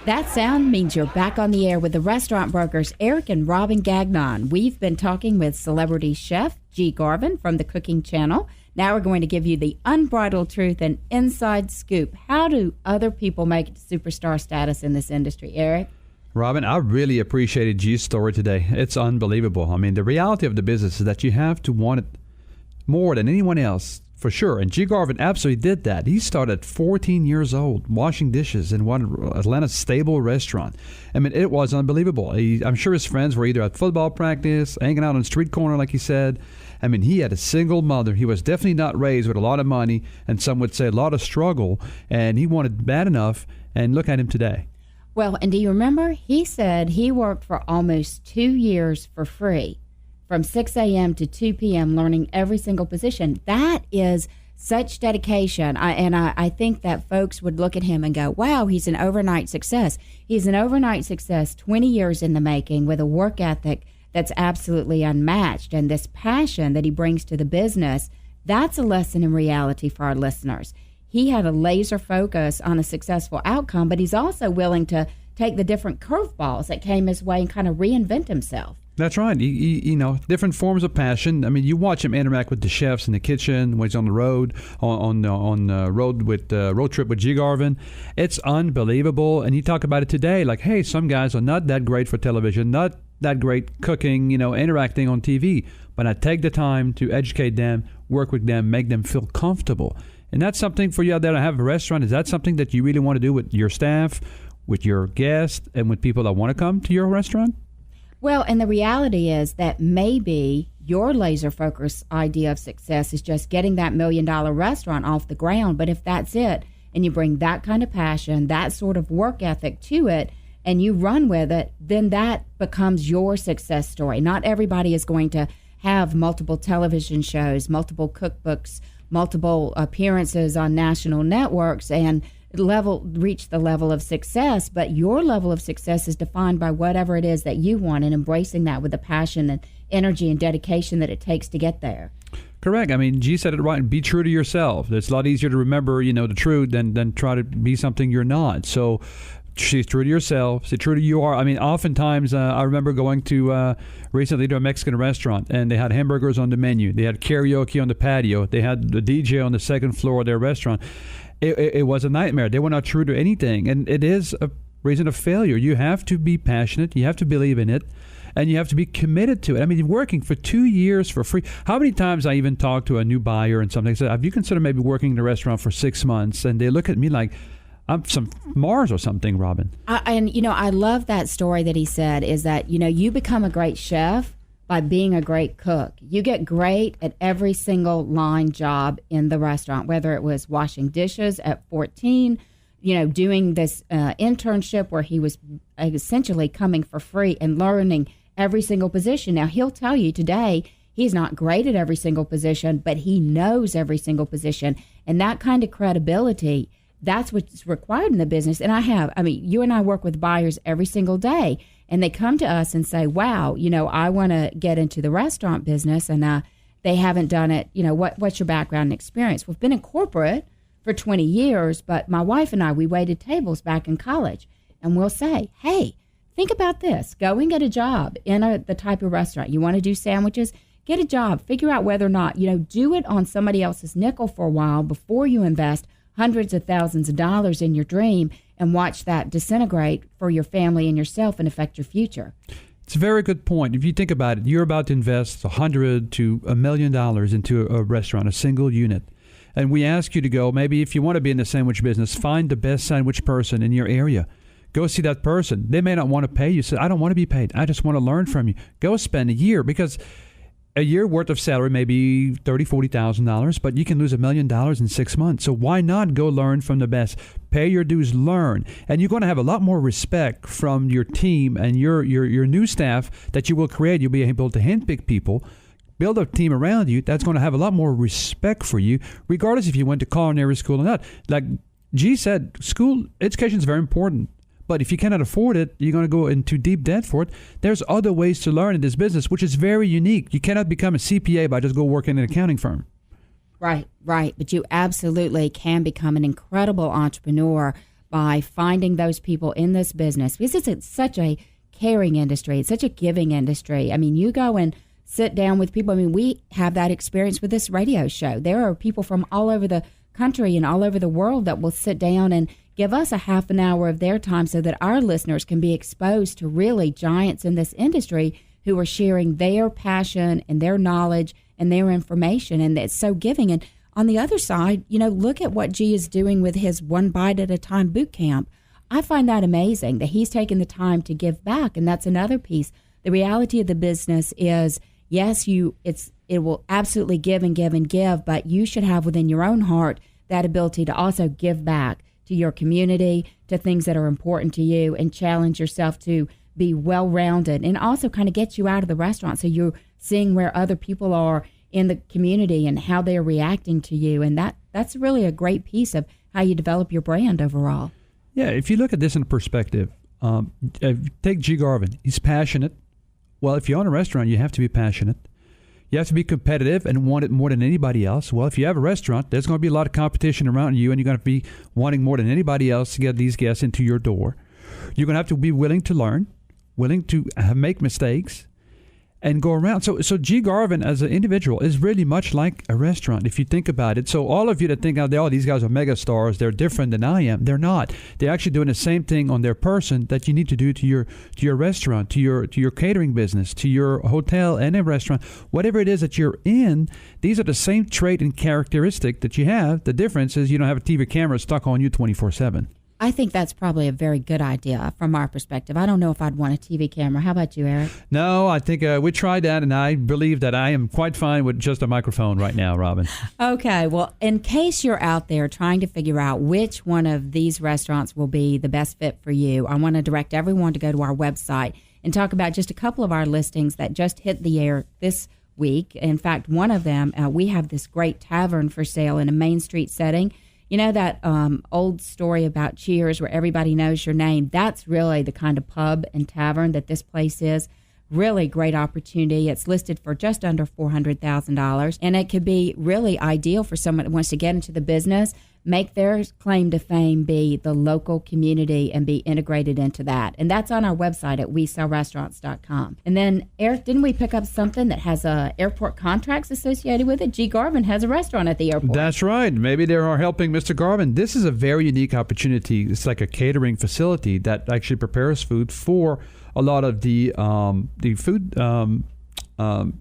That sound means you're back on the air with the restaurant brokers Eric and Robin Gagnon. We've been talking with celebrity chef G. Garvin from the Cooking Channel. Now we're going to give you the unbridled truth and inside scoop. How do other people make it to superstar status in this industry, Eric? Robin, I really appreciated G's story today. It's unbelievable. I mean, the reality of the business is that you have to want it more than anyone else, for sure. And G. Garvin absolutely did that. He started at 14 years old washing dishes in one Atlanta's stable restaurant. I mean, it was unbelievable. I'm sure his friends were either at football practice, hanging out on the street corner, like he said. I mean, he had a single mother. He was definitely not raised with a lot of money, and some would say a lot of struggle, and he wanted bad enough, and look at him today. Well, and do you remember? He said he worked for almost 2 years for free, from 6 a.m. to 2 p.m., learning every single position. That is such dedication. I think that folks would look at him and go, wow, he's an overnight success. He's an overnight success, 20 years in the making, with a work ethic that's absolutely unmatched. And this passion that he brings to the business, that's a lesson in reality for our listeners. He had a laser focus on a successful outcome, but he's also willing to take the different curveballs that came his way and kind of reinvent himself. That's right. You know, different forms of passion. I mean, you watch him interact with the chefs in the kitchen when he's on the road, on road trip with G. Garvin. It's unbelievable. And you talk about it today, like, hey, some guys are not that great for television, not that great cooking, interacting on TV. But I take the time to educate them, work with them, make them feel comfortable. And that's something for you out there to have a restaurant. Is that something that you really want to do with your staff, with your guests, and with people that want to come to your restaurant? Well, and the reality is that maybe your laser focus idea of success is just getting that $1 million restaurant off the ground. But if that's it, and you bring that kind of passion, that sort of work ethic to it, and you run with it, then that becomes your success story. Not everybody is going to have multiple television shows, multiple cookbooks, multiple appearances on national networks, and reach the level of success, but your level of success is defined by whatever it is that you want, and embracing that with the passion and energy and dedication that it takes to get there. Correct. I mean, G said it right. Be true to yourself. It's a lot easier to remember, the truth than try to be something you're not. So she's true to yourself. Stay true to you are. I mean, oftentimes I remember going to recently to a Mexican restaurant, and they had hamburgers on the menu. They had karaoke on the patio. They had the DJ on the second floor of their restaurant. It was a nightmare. They were not true to anything, and it is a reason of failure. You have to be passionate. You have to believe in it, and you have to be committed to it. I mean, working for 2 years for free. How many times I even talk to a new buyer and something, say, have you considered maybe working in a restaurant for 6 months? And they look at me like I'm some Mars or something, Robin. I love that story that he said, is that, you become a great chef by being a great cook. You get great at every single line job in the restaurant, whether it was washing dishes at 14, doing this internship where he was essentially coming for free and learning every single position. Now, he'll tell you today he's not great at every single position, but he knows every single position. And that kind of credibility, that's what's required in the business. And you and I work with buyers every single day. And they come to us and say, wow, I want to get into the restaurant business, and they haven't done it. What's your background and experience? We've been in corporate for 20 years, but my wife and I, we waited tables back in college. And we'll say, hey, think about this. Go and get a job in the type of restaurant. You want to do sandwiches? Get a job. Figure out whether or not, do it on somebody else's nickel for a while before you invest hundreds of thousands of dollars in your dream and watch that disintegrate for your family and yourself and affect your future. It's a very good point. If you think about it, you're about to invest $100,000 to $1 million into a restaurant, a single unit. And we ask you to go, maybe if you want to be in the sandwich business, find the best sandwich person in your area. Go see that person. They may not want to pay you. Say, I don't want to be paid. I just want to learn from you. Go spend a year, because a year worth of salary may be $30,000, $40,000, but you can lose $1 million in 6 months. So why not go learn from the best? Pay your dues, learn. And you're going to have a lot more respect from your team and your new staff that you will create. You'll be able to handpick people, build a team around you that's going to have a lot more respect for you, regardless if you went to culinary school or not. Like G said, school education is very important. But if you cannot afford it, you're going to go into deep debt for it. There's other ways to learn in this business, which is very unique. You cannot become a CPA by just go work in an accounting firm. Right. But you absolutely can become an incredible entrepreneur by finding those people in this business, because it's such a caring industry. It's such a giving industry. I mean, you go and sit down with people. I mean, we have that experience with this radio show. There are people from all over the country and all over the world that will sit down and give us a half an hour of their time so that our listeners can be exposed to really giants in this industry who are sharing their passion and their knowledge and their information. And it's so giving. And on the other side, you know, look at what G is doing with his One Bite at a Time boot camp. I find that amazing that he's taken the time to give back. And that's another piece. The reality of the business is, yes, it will absolutely give and give and give, but you should have within your own heart that ability to also give back to your community, to things that are important to you, and challenge yourself to be well-rounded, and also kind of get you out of the restaurant so you're seeing where other people are in the community and how they're reacting to you. And that's really a great piece of how you develop your brand overall. Yeah, if you look at this in perspective, take G. Garvin. He's passionate. Well, if you own a restaurant, you have to be passionate. You have to be competitive and want it more than anybody else. Well, if you have a restaurant, there's going to be a lot of competition around you, and you're going to be wanting more than anybody else to get these guests into your door. You're going to have to be willing to learn, willing to make mistakes, and go around. So G. Garvin as an individual is really much like a restaurant, if you think about it. So all of you that think, oh, these guys are mega stars, they're different than I am. They're not. They're actually doing the same thing on their person that you need to do to your restaurant, to your catering business, to your hotel and a restaurant. Whatever it is that you're in, these are the same trait and characteristic that you have. The difference is you don't have a TV camera stuck on you 24/7. I think that's probably a very good idea from our perspective. I don't know if I'd want a TV camera. How about you, Eric? No, I think we tried that, and I believe that I am quite fine with just a microphone right now, Robin. Okay, well, in case you're out there trying to figure out which one of these restaurants will be the best fit for you, I want to direct everyone to go to our website and talk about just a couple of our listings that just hit the air this week. In fact, one of them, we have this great tavern for sale in a Main Street setting. You know that old story about Cheers where everybody knows your name? That's really the kind of pub and tavern that this place is. Really great opportunity. It's listed for just under $400,000, and it could be really ideal for someone that wants to get into the business, make their claim to fame be the local community and be integrated into that. And that's on our website at WeSellRestaurants.com. And then, Eric, didn't we pick up something that has airport contracts associated with it? G. Garvin has a restaurant at the airport. That's right. Maybe they are helping Mr. Garvin. This is a very unique opportunity. It's like a catering facility that actually prepares food for a lot of the food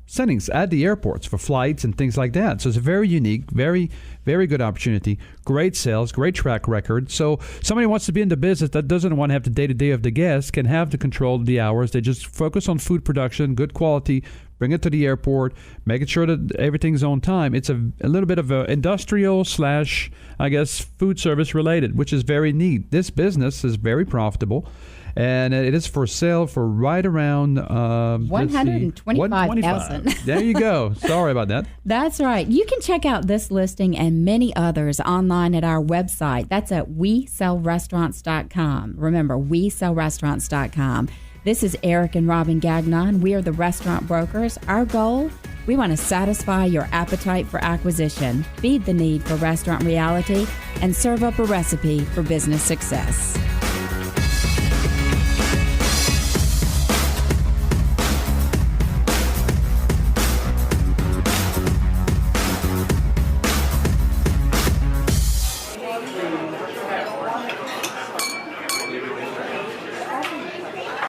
settings at the airports for flights and things like that. So it's a very unique, very, very good opportunity. Great sales, great track record. So somebody wants to be in the business that doesn't want to have the day-to-day of the guests can have the control of the hours. They just focus on food production, good quality, bring it to the airport, making sure that everything's on time. It's a little bit of a industrial / I guess food service related, which is very neat. This business is very profitable. And it is for sale for right around $125,000. There you go. Sorry about that. That's right. You can check out this listing and many others online at our website. That's at WeSellRestaurants.com. Remember, WeSellRestaurants.com. This is Eric and Robin Gagnon. We are the restaurant brokers. Our goal, we want to satisfy your appetite for acquisition, feed the need for restaurant reality, and serve up a recipe for business success.